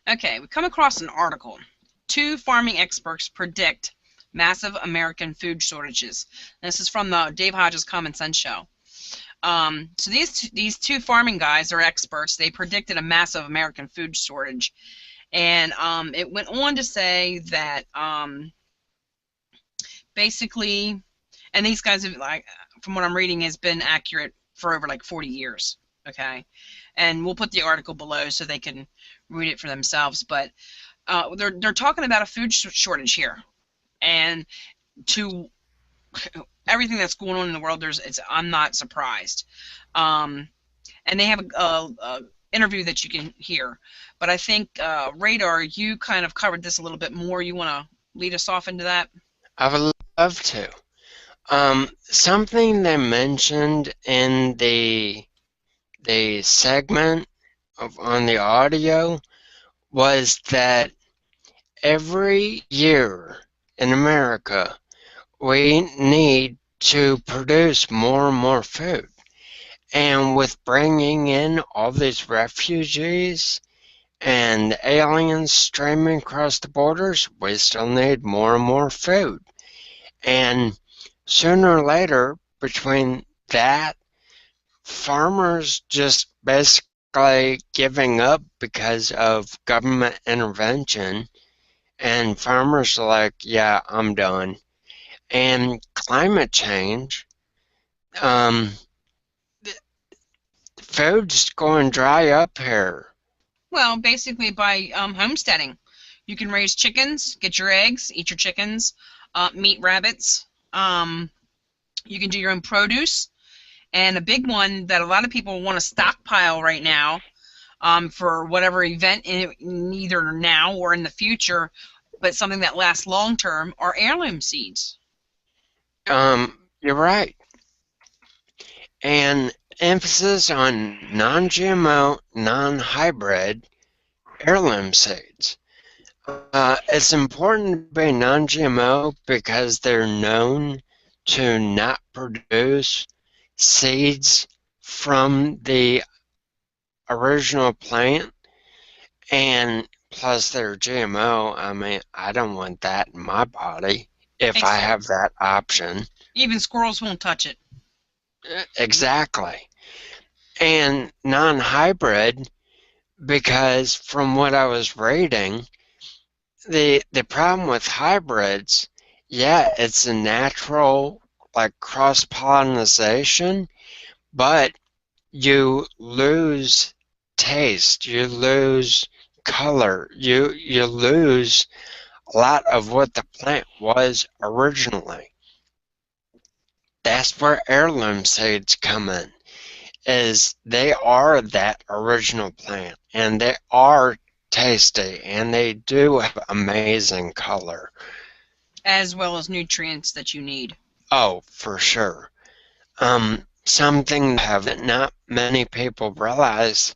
Okay, we come across an article. Two farming experts predict massive American food shortages. This is from the Dave Hodges Common Sense Show. So these two farming guys are experts. They predicted a massive American food shortage, and it went on to say that basically, and these guys have, like, from what I'm reading, has been accurate for over like 40 years. Okay, and we'll put the article below so they can read it for themselves. But they're talking about a food shortage here, and to everything that's going on in the world, I'm not surprised. Um, and they have a interview that you can hear. But I think Radar, you kind of covered this a little bit more. You want to lead us off into that? I would love to. Something they mentioned in the segment on the audio was that every year in America we need to produce more and more food. And with bringing in all these refugees and aliens streaming across the borders, we still need more and more food. And sooner or later, between that, farmers just basically giving up because of government intervention, and farmers are like, yeah, I'm done. And climate change, um, food's going dry up here. Well, basically by homesteading. You can raise chickens, get your eggs, eat your chickens, meat rabbits. You can do your own produce. And a big one that a lot of people want to stockpile right now for whatever event, either now or in the future, but something that lasts long term, are heirloom seeds. You're right. And emphasis on non-GMO, non-hybrid heirloom seeds. It's important to be non-GMO because they're known to not produce seeds from the original plant, and plus they're GMO. I mean, I don't want that in my body if I Ex- have that option. Even squirrels won't touch it. Exactly. And non-hybrid because from what I was reading, the problem with hybrids, yeah, it's a natural like cross-pollination, but you lose taste, you lose color, you lose a lot of what the plant was originally. That's where heirloom seeds come in, is they are that original plant and they are tasty and they do have amazing color. As well as nutrients that you need. Oh, for sure. Something have that not many people realize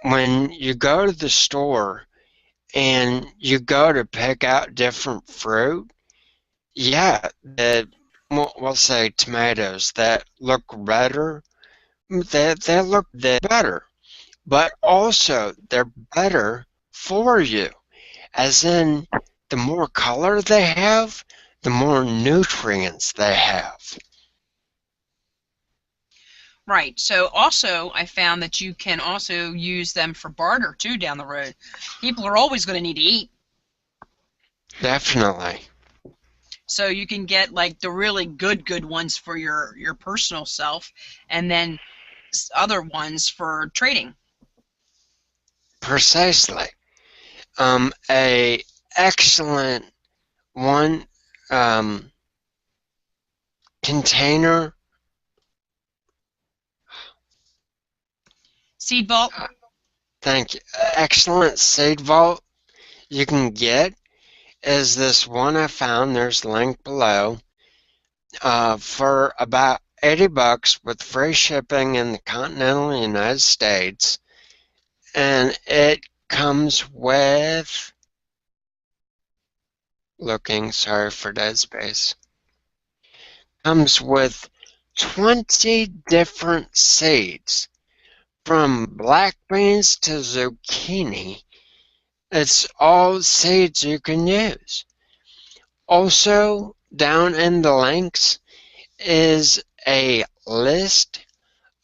when you go to the store and you go to pick out different fruit, yeah, we'll say tomatoes that look redder, they look better, but also they're better for you, as in the more color they have, the more nutrients they have. Right. So also, I found that you can also use them for barter too down the road. People are always going to need to eat. Definitely. So you can get like the really good ones for your personal self, and then other ones for trading. Precisely. A excellent one um, container. Seed vault. uh, Thank you. Excellent seed vault you can get is this one I found. There's a link below. For about 80 bucks with free shipping in the continental United States, and it comes with looking sorry for dead space. Comes with 20 different seeds from black beans to zucchini It's all seeds you can use. Also, down in the links is a list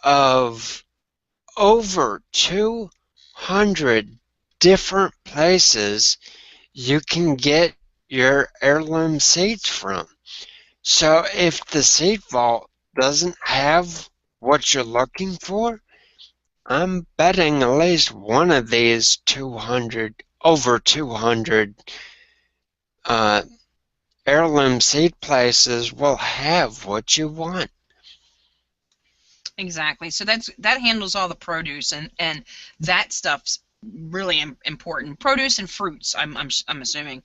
of over 200 different places you can get your heirloom seeds from. So if the seed vault doesn't have what you're looking for, I'm betting at least one of these 200, over 200 uh, heirloom seed places will have what you want. Exactly. So that handles all the produce, and that stuff's really important. Produce and fruits. I'm assuming.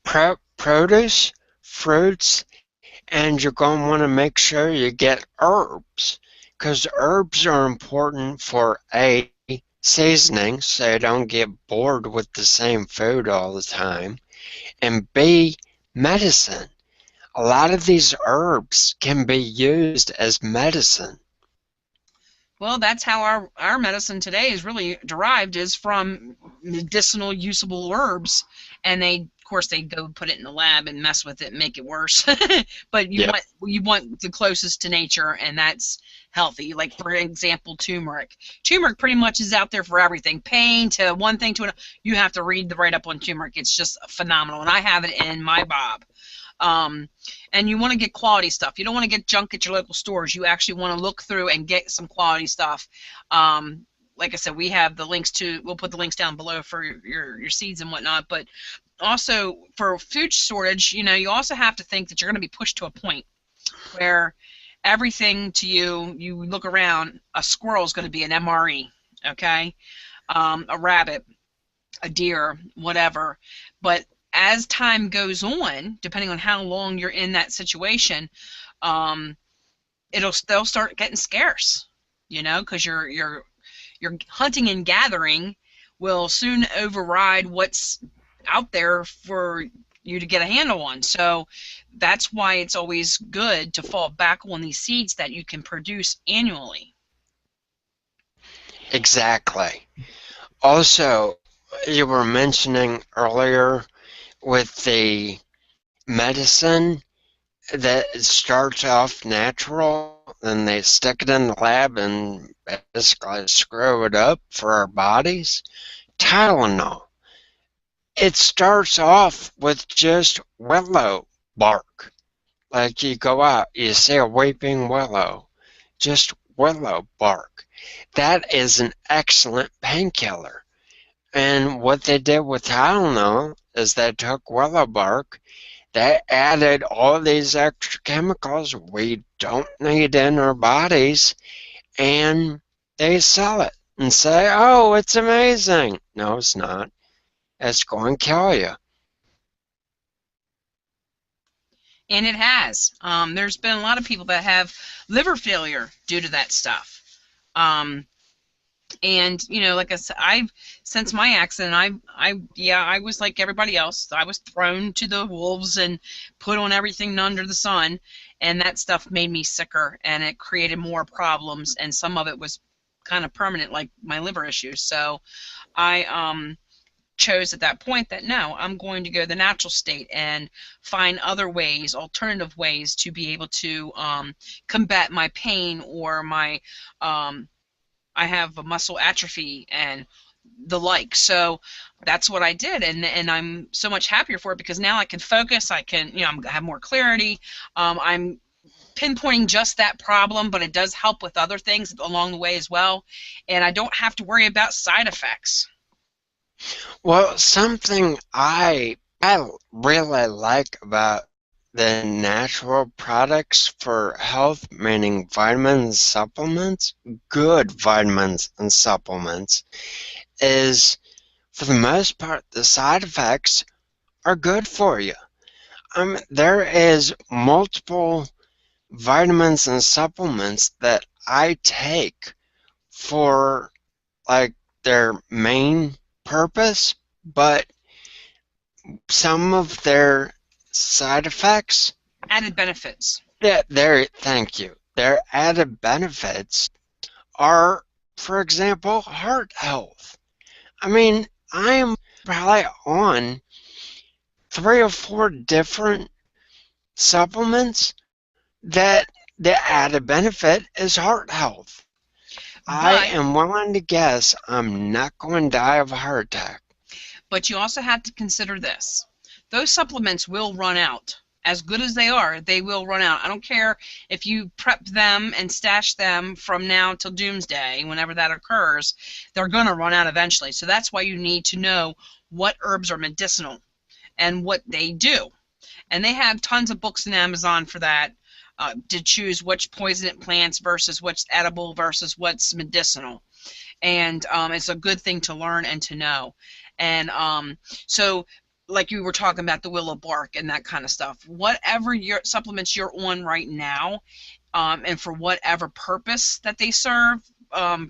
Produce, fruits, and you're going to want to make sure you get herbs, because herbs are important for A, seasoning, so you don't get bored with the same food all the time, and B, medicine. A lot of these herbs can be used as medicine. Well, that's how our medicine today is really derived, is from medicinal usable herbs, and of course they go put it in the lab and mess with it and make it worse. But Yep. you want the closest to nature, and that's healthy. Like for example, turmeric. Turmeric pretty much is out there for everything, pain to one thing to another. You have to read the write up on turmeric. It's just phenomenal, and I have it in my bob. Um, and you want to get quality stuff. You don't want to get junk at your local stores. You actually want to look through and get some quality stuff. Like I said, we have the links to. We'll put the links down below for your seeds and whatnot. But also for food storage, you also have to think that you're going to be pushed to a point where everything to you look around, a squirrel is going to be an MRE, okay, a rabbit, a deer, whatever. But as time goes on, depending on how long you're in that situation, um, they'll start getting scarce, because your hunting and gathering will soon override what's out there for you to get a handle on. So that's why it's always good to fall back on these seeds that you can produce annually. Exactly. Also, you were mentioning earlier with the medicine that it starts off natural, then they stick it in the lab and basically screw it up for our bodies. Tylenol. It starts off with just willow bark. Like you go out, you see a weeping willow, just willow bark. That is an excellent painkiller. And what they did with Tylenol is they took willow bark, they added all these extra chemicals we don't need in our bodies, and they sell it and say, oh, it's amazing. No, it's not. It's going to kill you. And it has. There's been a lot of people that have liver failure due to that stuff. Um, and like I said, I've since my accident, I was like everybody else. I was thrown to the wolves and put on everything under the sun, and that stuff made me sicker, and it created more problems, and some of it was kind of permanent, like my liver issues. So I chose at that point that no, I'm going to go the natural state and find other ways, alternative ways to be able to combat my pain or my I have a muscle atrophy and the like. So that's what I did, and I'm so much happier for it because now I can focus. I can I have more clarity. I'm pinpointing just that problem, but it does help with other things along the way as well, and I don't have to worry about side effects. Well, something I really like about the natural products for health, meaning vitamins, supplements, good vitamins and supplements, is for the most part the side effects are good for you. There is multiple vitamins and supplements that I take for like their main purpose, but some of their side effects, Added benefits. thank you, their added benefits are, for example, heart health. I mean, I am probably on 3 or 4 different supplements that the added benefit is heart health. I But am willing to guess I'm not going to die of a heart attack. But you also have to consider this. Those supplements will run out. As good as they are, they will run out. I don't care if you prep them and stash them from now till doomsday, whenever that occurs, they're going to run out eventually. So that's why you need to know what herbs are medicinal and what they do. And they have tons of books in Amazon for that, to choose which poison plants versus what's edible versus what's medicinal. And it's a good thing to learn and to know. And so, like you were talking about the willow bark and that kind of stuff, whatever your supplements you're on right now, and for whatever purpose that they serve,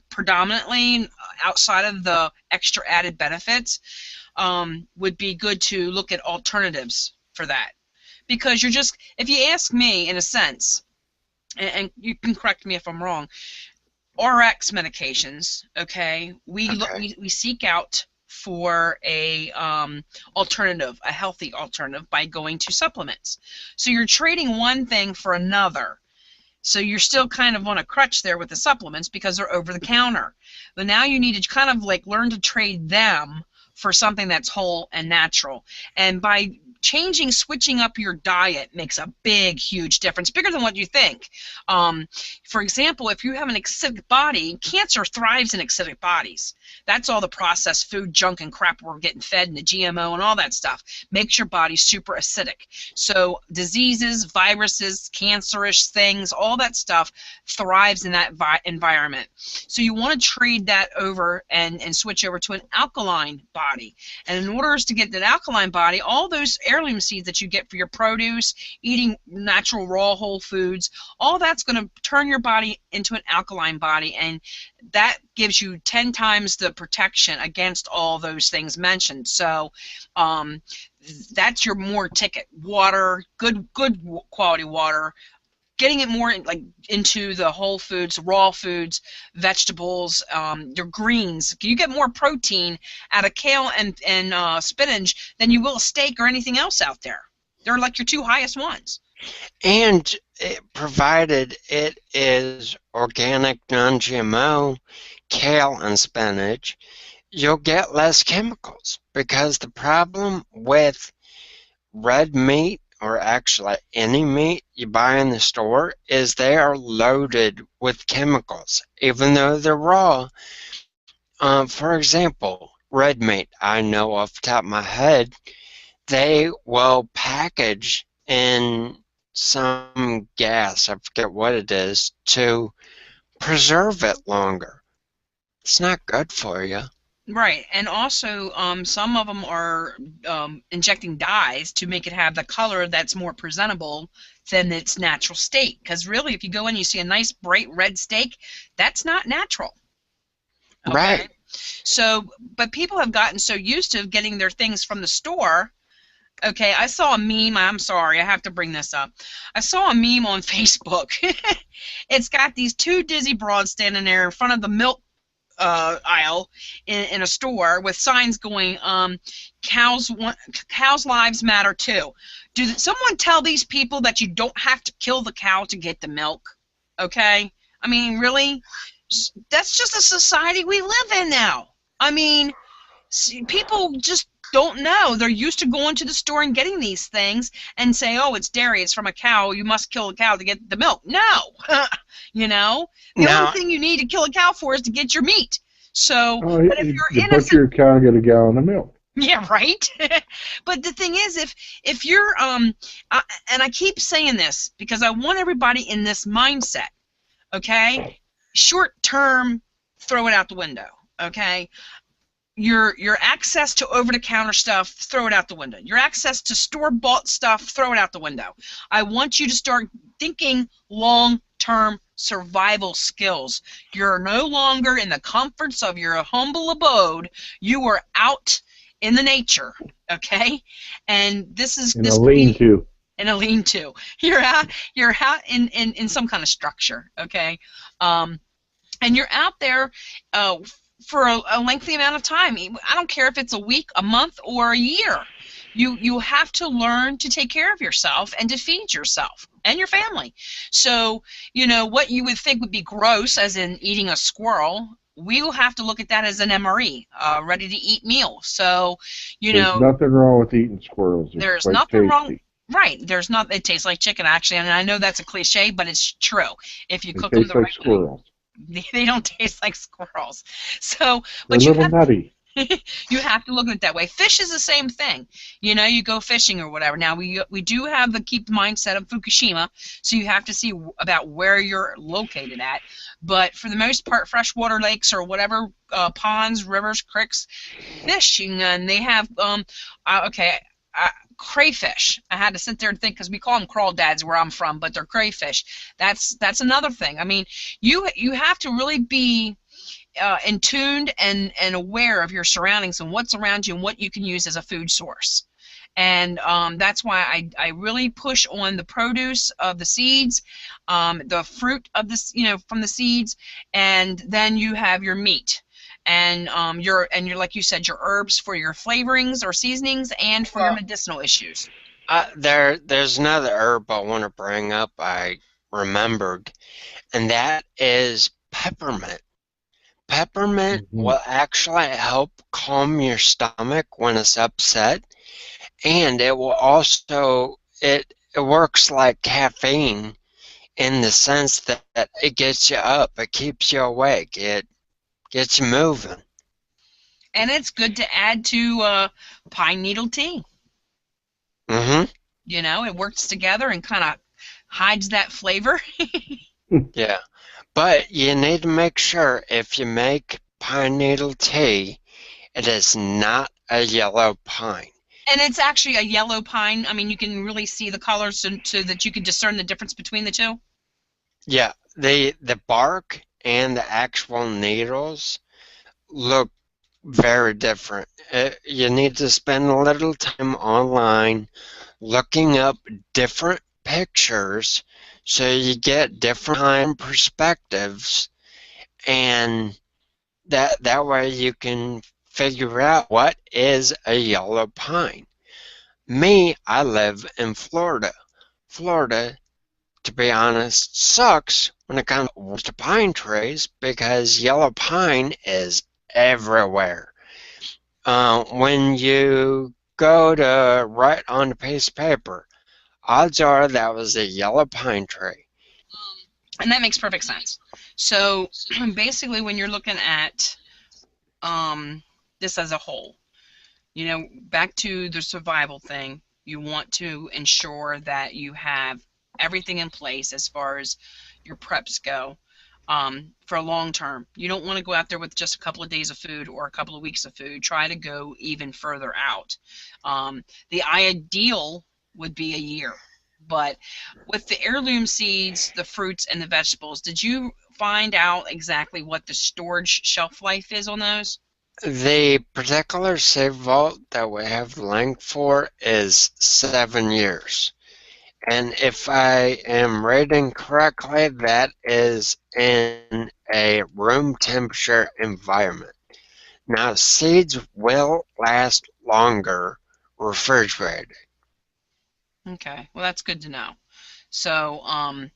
predominantly outside of the extra added benefits, would be good to look at alternatives for that. Because you're just, if you ask me, in a sense, and you can correct me if I'm wrong, RX medications, okay, Okay. we seek out for a alternative, a healthy alternative, by going to supplements. So you're trading one thing for another. So you're still kind of on a crutch there with the supplements because they're over the counter. But now you need to kind of like learn to trade them for something that's whole and natural. And by switching up your diet makes a big, huge difference, bigger than what you think. For example, if you have an acidic body, cancer thrives in acidic bodies. That's all the processed food, junk, and crap we're getting fed, and the GMO and all that stuff makes your body super acidic. So diseases, viruses, cancerous things, all that stuff thrives in that environment. So you want to trade that over and switch over to an alkaline body. And in order to get that alkaline body, all those heirloom seeds that you get for your produce, eating natural raw whole foods, all that's going to turn your body into an alkaline body, and that gives you 10 times the protection against all those things mentioned. So that's your more ticket. Water, good quality water, getting it more into the whole foods, raw foods, vegetables, your greens. You get more protein out of kale and spinach than you will a steak or anything else out there. They're like your two highest ones. And provided it is organic, non-GMO, kale and spinach, you'll get less chemicals, because the problem with red meat, or actually any meat you buy in the store, is they are loaded with chemicals, even though they're raw. For example, red meat, I know off the top of my head, they will package in some gas, I forget what it is, to preserve it longer. It's not good for you. Right, and also some of them are injecting dyes to make it have the color that's more presentable than its natural state. Because really, if you go in and you see a nice bright red steak, that's not natural. Okay, Right. so but people have gotten so used to getting their things from the store. Okay, I saw a meme. I'm sorry, I have to bring this up. I saw a meme on Facebook. It's got these two dizzy broads standing there in front of the milk aisle in a store with signs going, cows lives matter too. Someone tell these people that you don't have to kill the cow to get the milk? Okay, I mean, really, that's just a society we live in now. I mean, people just don't know. They're used to going to the store and getting these things and say, oh, it's dairy, it's from a cow, you must kill a cow to get the milk. No. You know, the only Now, thing you need to kill a cow for is to get your meat. So, Oh, but if you you're butcher innocent, your cow and get a gallon of milk. yeah, right. But the thing is, if you're and I keep saying this because I want everybody in this mindset, okay? Short term, throw it out the window, okay? Your access to over-the-counter stuff, throw it out the window. Your access to store-bought stuff, throw it out the window. I want you to start thinking long-term survival skills. You're no longer in the comforts of your humble abode. You are out in the nature, okay? And In a this could be lean-to. in a lean-to. You're out in some kind of structure, okay? And you're out there for a lengthy amount of time. I don't care if it's a week, a month, or a year. You have to learn to take care of yourself and to feed yourself and your family. So, what you would think would be gross, as in eating a squirrel, we will have to look at that as an MRE, ready to eat meal. So, you There's know, nothing wrong with eating squirrels. They're there's quite nothing wrong. tasty. Right. There's not. It tastes like chicken, actually, and I know that's a cliche, but it's true. If you They cook them taste the like right way, squirrels. they don't taste like squirrels. So, They're a but you little have nutty. you have to look at it that way. Fish is the same thing. You go fishing or whatever. Now we do have the keep mindset of Fukushima, so you have to see about where you're located at. But for the most part, freshwater lakes or whatever, ponds, rivers, creeks, fishing, and they have okay. Crayfish. I had to sit there and think because we call them crawdads where I'm from, but they're crayfish. That's another thing. I mean, you have to really be in tuned and aware of your surroundings and what's around you and what you can use as a food source. And that's why I really push on the produce of the seeds, the fruit of this, from the seeds, and then you have your meat, and your like you said, your herbs for your flavorings or seasonings and for your Well, medicinal issues. there's another herb I want to bring up. I remembered, and that is peppermint. Peppermint Hmm. will actually help calm your stomach when it's upset, and it will also it works like caffeine in the sense that it gets you up, it keeps you awake, it gets you moving. And it's good to add to pine needle tea. Hmm. It works together and kind of hides that flavor. Yeah. But you need to make sure if you make pine needle tea, it is not a yellow pine. And it's actually a yellow pine. I mean, you can really see the colors so that you can discern the difference between the two. Yeah, the bark and the actual needles look very different. You need to spend a little time online looking up different pictures so you get different time perspectives, and that way you can figure out what is a yellow pine. Me, I live in Florida. Florida, to be honest, sucks when it comes to pine trees because yellow pine is everywhere. When you go to write on a piece of paper, odds are that was a yellow pine tree. And that makes perfect sense. So basically, when you're looking at um, this as a whole, back to the survival thing, you want to ensure that you have everything in place as far as your preps go, for a long term. You don't want to go out there with just a couple of days of food or a couple of weeks of food. Try to go even further out. The ideal would be a year. But with the heirloom seeds, the fruits, and the vegetables, did you find out exactly what the storage shelf life is on those? The particular save vault that we have the link for is 7 years. And if I am reading correctly, that is in a room temperature environment. Now, seeds will last longer refrigerated. Okay, well that's good to know. So and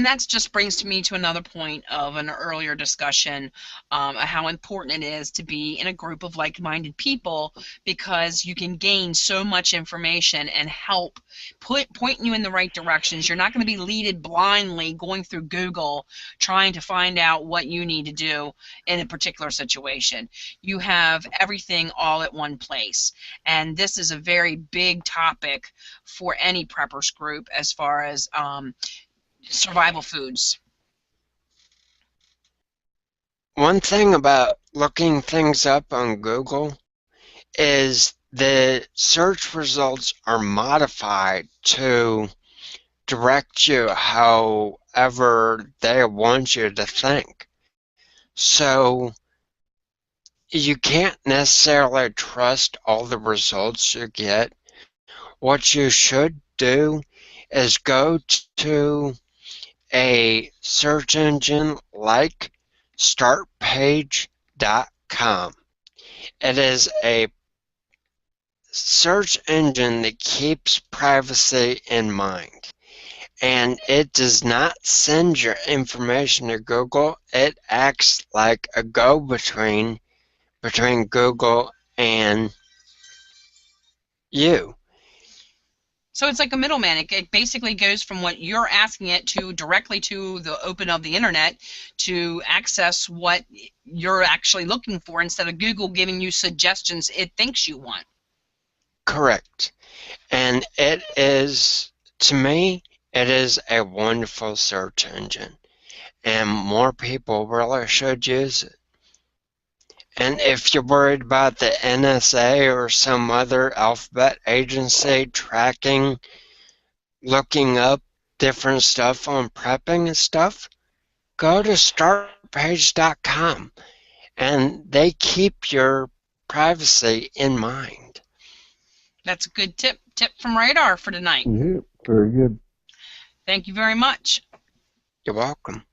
that's just brings to me to another point of an earlier discussion, how important it is to be in a group of like-minded people because you can gain so much information and help point you in the right directions. You're not going to be leaded blindly going through Google trying to find out what you need to do in a particular situation. You have everything all at one place, and this is a very big topic for any preppers group as far as survival foods. One thing about looking things up on Google is the search results are modified to direct you however they want you to think. So you can't necessarily trust all the results you get. What you should do is go to a search engine like startpage.com Preparedness.com. It is a search engine that keeps privacy in mind. And it does not send your information to Google. It acts like a go-between between Google and you. So it's like a middleman. It basically goes from what you're asking it to directly to the open of the internet to access what you're actually looking for instead of Google giving you suggestions it thinks you want. Correct. And it is, to me, it is a wonderful search engine. And more people really should use it. And if you're worried about the NSA or some other alphabet agency tracking, looking up different stuff on prepping and stuff, go to startpage.com and they keep your privacy in mind. That's a good tip from Radar for tonight. Yeah, very good. Thank you very much. You're welcome.